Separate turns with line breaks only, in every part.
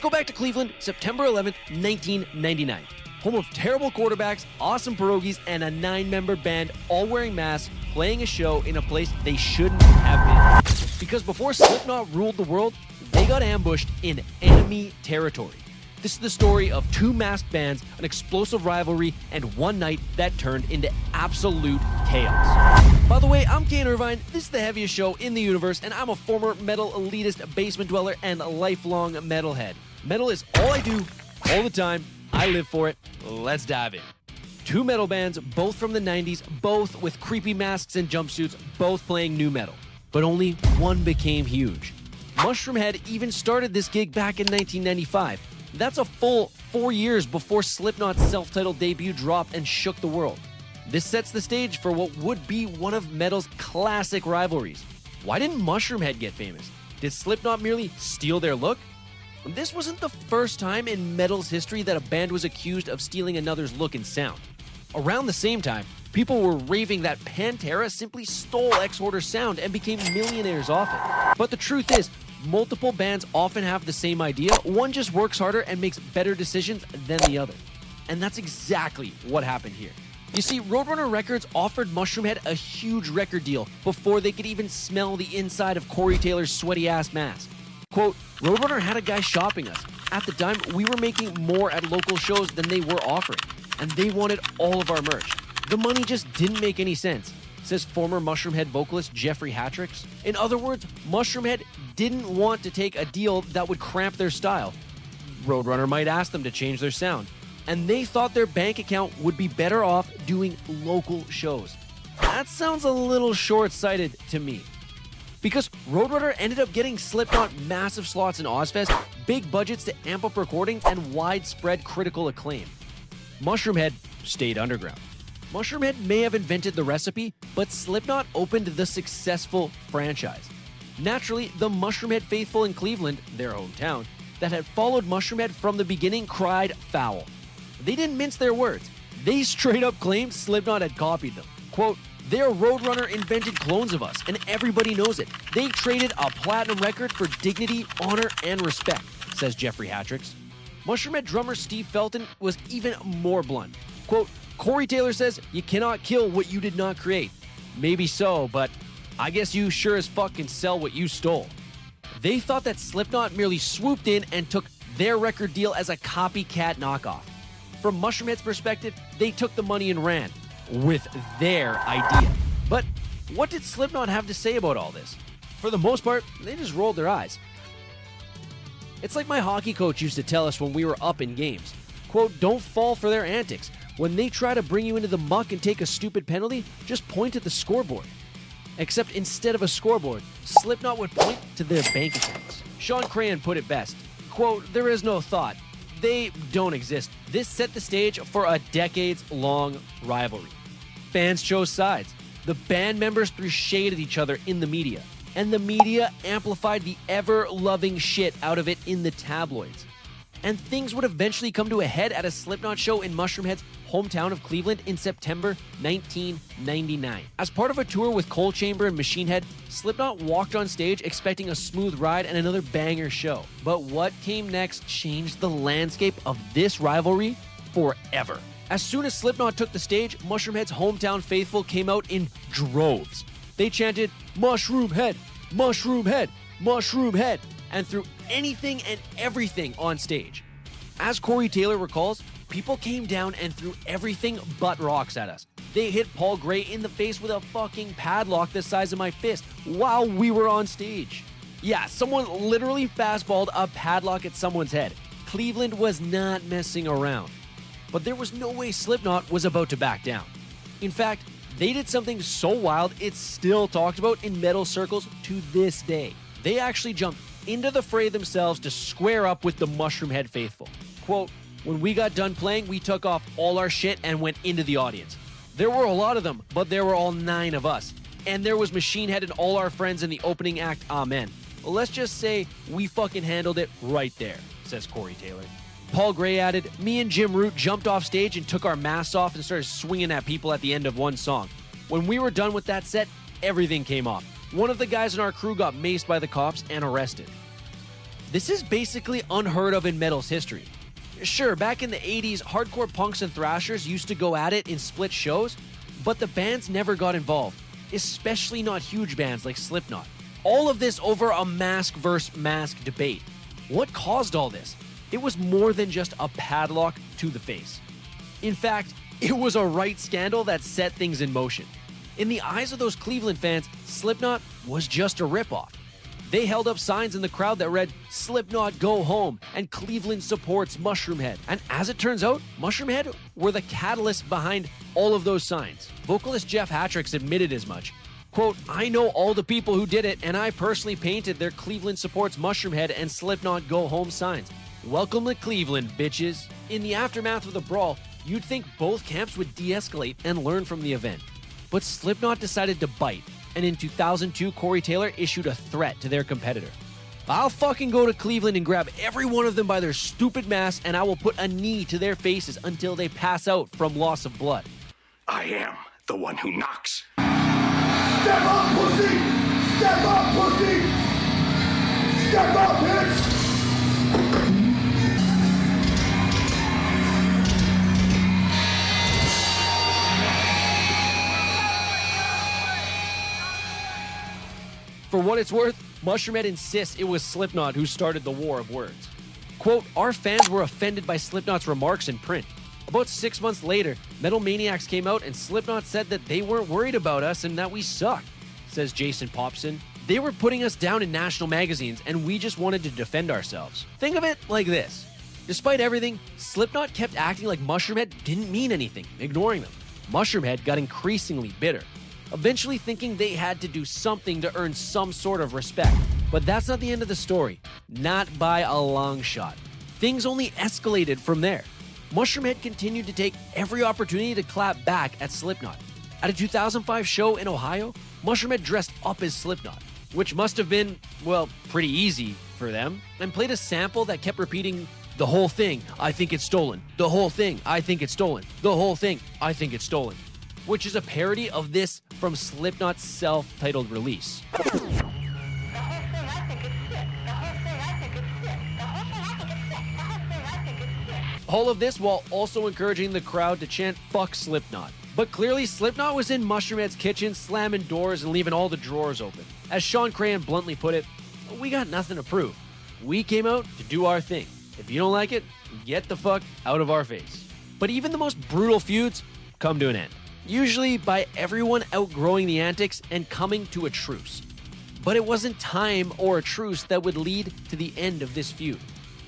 Go back to Cleveland, September 11th, 1999. Home of terrible quarterbacks, awesome pierogies, and a 9-member band all wearing masks playing a show in a place they shouldn't have been. Because before Slipknot ruled the world, they got ambushed in enemy territory. This is the story of two masked bands, an explosive rivalry, and one night that turned into absolute chaos. By the way, I'm Kane Irvine, this is the heaviest show in the universe, and I'm a former metal elitist basement dweller and a lifelong metalhead. Metal is all I do, all the time. I live for it. Let's dive in. Two metal bands, both from the 90s, both with creepy masks and jumpsuits, both playing nu metal. But only one became huge. Mushroomhead even started this gig back in 1995. That's a full 4 years before Slipknot's self-titled debut dropped and shook the world. This sets the stage for what would be one of metal's classic rivalries. Why didn't Mushroomhead get famous? Did Slipknot merely steal their look? This wasn't the first time in metal's history that a band was accused of stealing another's look and sound. Around the same time, people were raving that Pantera simply stole Exhorder's sound and became millionaires off it. But the truth is, multiple bands often have the same idea, one just works harder and makes better decisions than the other. And that's exactly what happened here. You see, Roadrunner Records offered Mushroomhead a huge record deal before they could even smell the inside of Corey Taylor's sweaty-ass mask. Quote, Roadrunner had a guy shopping us. At the time, we were making more at local shows than they were offering, and they wanted all of our merch. The money just didn't make any sense, says former Mushroomhead vocalist Jeffrey Hattricks. In other words, Mushroomhead didn't want to take a deal that would cramp their style. Roadrunner might ask them to change their sound, and they thought their bank account would be better off doing local shows. That sounds a little short-sighted to me. Because Roadrunner ended up getting Slipknot massive slots in Ozfest, big budgets to amp up recordings, and widespread critical acclaim. Mushroomhead stayed underground. Mushroomhead may have invented the recipe, but Slipknot opened the successful franchise. Naturally, the Mushroomhead faithful in Cleveland, their hometown, that had followed Mushroomhead from the beginning cried foul. They didn't mince their words. They straight up claimed Slipknot had copied them. Quote, their Roadrunner invented clones of us, and everybody knows it. They traded a platinum record for dignity, honor, and respect, says Jeffrey Hattricks. Mushroomhead drummer Steve Felton was even more blunt. Quote, Corey Taylor says, you cannot kill what you did not create. Maybe so, but I guess you sure as fuck can sell what you stole. They thought that Slipknot merely swooped in and took their record deal as a copycat knockoff. From Mushroomhead's perspective, they took the money and ran with their idea. But what did Slipknot have to say about all this? For the most part, they just rolled their eyes. It's like my hockey coach used to tell us when we were up in games. Quote, don't fall for their antics. When they try to bring you into the muck and take a stupid penalty, just point at the scoreboard. Except instead of a scoreboard, Slipknot would point to their bank accounts. Sean Crahan put it best. Quote, there is no thought. They don't exist. This set the stage for a decades-long rivalry. Fans chose sides. The band members threw shade at each other in the media. And the media amplified the ever-loving shit out of it in the tabloids. And things would eventually come to a head at a Slipknot show in Mushroomhead's hometown of Cleveland in September 1999. As part of a tour with Coal Chamber and Machine Head, Slipknot walked on stage expecting a smooth ride and another banger show. But what came next changed the landscape of this rivalry forever. As soon as Slipknot took the stage, Mushroomhead's hometown faithful came out in droves. They chanted, Mushroomhead, Mushroomhead, Mushroomhead, and threw anything and everything on stage. As Corey Taylor recalls, people came down and threw everything but rocks at us. They hit Paul Gray in the face with a fucking padlock the size of my fist while we were on stage. Yeah, someone literally fastballed a padlock at someone's head. Cleveland was not messing around. But there was no way Slipknot was about to back down. In fact, they did something so wild it's still talked about in metal circles to this day. They actually jumped into the fray themselves to square up with the Mushroomhead faithful. Quote, when we got done playing, we took off all our shit and went into the audience. There were a lot of them, but there were all 9 of us. And there was Machine Head and all our friends in the opening act, amen. Let's just say we fucking handled it right there, says Corey Taylor. Paul Gray added, me and Jim Root jumped off stage and took our masks off and started swinging at people at the end of one song. When we were done with that set, everything came off. One of the guys in our crew got maced by the cops and arrested. This is basically unheard of in metal's history. Sure, back in the 80s, hardcore punks and thrashers used to go at it in split shows, but the bands never got involved, especially not huge bands like Slipknot. All of this over a mask versus mask debate. What caused all this? It was more than just a padlock to the face. In fact, it was a right scandal that set things in motion. In the eyes of those Cleveland fans, Slipknot was just a ripoff. They held up signs in the crowd that read, "Slipknot go home," and "Cleveland supports Mushroomhead." And as it turns out, Mushroomhead were the catalyst behind all of those signs. Vocalist Jeff Hattricks admitted as much. Quote, "I know all the people who did it, and I personally painted their "Cleveland supports Mushroomhead" and "Slipknot go home" signs. Welcome to Cleveland, bitches. In the aftermath of the brawl, you'd think both camps would de-escalate and learn from the event. But Slipknot decided to bite, and in 2002, Corey Taylor issued a threat to their competitor. "I'll fucking go to Cleveland and grab every one of them by their stupid masks, and I will put a knee to their faces until they pass out from loss of blood."
I am the one who knocks.
Step up, pussy! Step up, pussy! Step up, bitch!
For what it's worth, Mushroomhead insists it was Slipknot who started the war of words. Quote, "Our fans were offended by Slipknot's remarks in print. About 6 months later, Metal Maniacs came out and Slipknot said that they weren't worried about us and that we sucked," says Jason Popson. "They were putting us down in national magazines and we just wanted to defend ourselves." Think of it like this. Despite everything, Slipknot kept acting like Mushroomhead didn't mean anything, ignoring them. Mushroomhead got increasingly bitter, eventually thinking they had to do something to earn some sort of respect. But that's not the end of the story. Not by a long shot. Things only escalated from there. Mushroomhead continued to take every opportunity to clap back at Slipknot. At a 2005 show in Ohio, Mushroomhead dressed up as Slipknot, which must have been, well, pretty easy for them, and played a sample that kept repeating, "The whole thing, I think it's stolen. The whole thing, I think it's stolen. The whole thing, I think it's stolen," which is a parody of this from Slipknot's self-titled release. All of this while also encouraging the crowd to chant "fuck Slipknot." But clearly Slipknot was in Mushroomhead's kitchen, slamming doors and leaving all the drawers open. As Sean Crahan bluntly put it, "We got nothing to prove. We came out to do our thing. If you don't like it, get the fuck out of our face." But even the most brutal feuds come to an end, usually by everyone outgrowing the antics and coming to a truce. But it wasn't time or a truce that would lead to the end of this feud.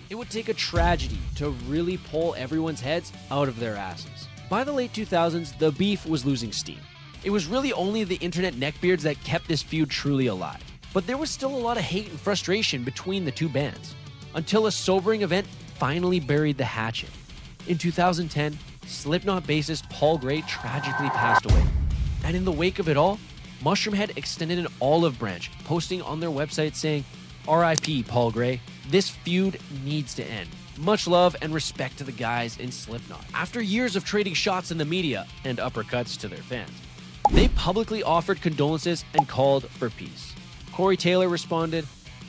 It would take a tragedy to really pull everyone's heads out of their asses. By the late 2000s, the beef was losing steam. It was really only the internet neckbeards that kept this feud truly alive. But there was still a lot of hate and frustration between the two bands, until a sobering event finally buried the hatchet. In 2010, Slipknot bassist Paul Gray tragically passed away. And in the wake of it all, Mushroomhead extended an olive branch, posting on their website saying, "RIP Paul Gray, this feud needs to end. Much love and respect to the guys in Slipknot." After years of trading shots in the media and uppercuts to their fans, they publicly offered condolences and called for peace. Corey Taylor responded,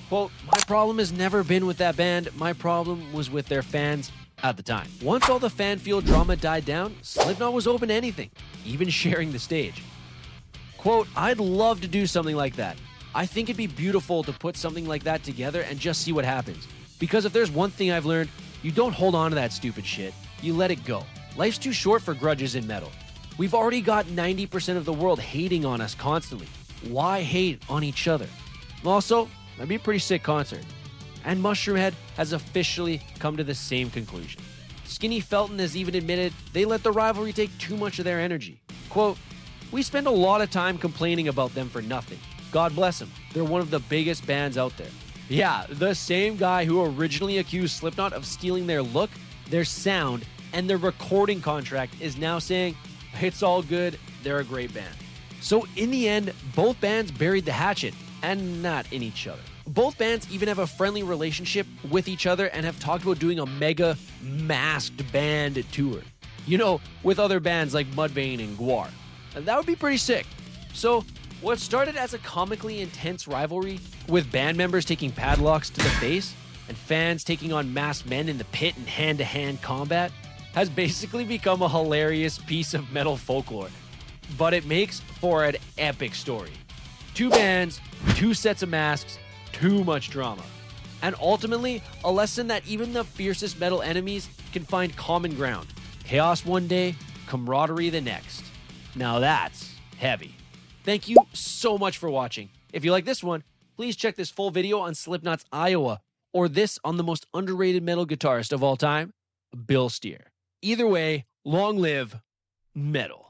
quote, "My problem has never been with that band. My problem was with their fans at the time." Once all the fan-fueled drama died down, Slipknot was open to anything, even sharing the stage. Quote, "I'd love to do something like that. I think it'd be beautiful to put something like that together and just see what happens. Because if there's one thing I've learned, you don't hold on to that stupid shit. You let it go. Life's too short for grudges in metal. We've already got 90% of the world hating on us constantly. Why hate on each other? Also, that'd be a pretty sick concert." And Mushroomhead has officially come to the same conclusion. Skinny Felton has even admitted they let the rivalry take too much of their energy. Quote, "We spend a lot of time complaining about them for nothing. God bless them. They're one of the biggest bands out there." Yeah, the same guy who originally accused Slipknot of stealing their look, their sound, and their recording contract is now saying, it's all good, they're a great band. So in the end, both bands buried the hatchet, and not in each other. Both bands even have a friendly relationship with each other and have talked about doing a mega masked band tour. You know, with other bands like Mudvayne and Gwar. And that would be pretty sick. So, what started as a comically intense rivalry with band members taking padlocks to the face and fans taking on masked men in the pit in hand-to-hand combat has basically become a hilarious piece of metal folklore. But it makes for an epic story. 2 bands, 2 sets of masks, too much drama. And ultimately, a lesson that even the fiercest metal enemies can find common ground. Chaos one day, camaraderie the next. Now that's heavy. Thank you so much for watching. If you like this one, please check this full video on Slipknot's Iowa, or this on the most underrated metal guitarist of all time, Bill Steer. Either way, long live metal.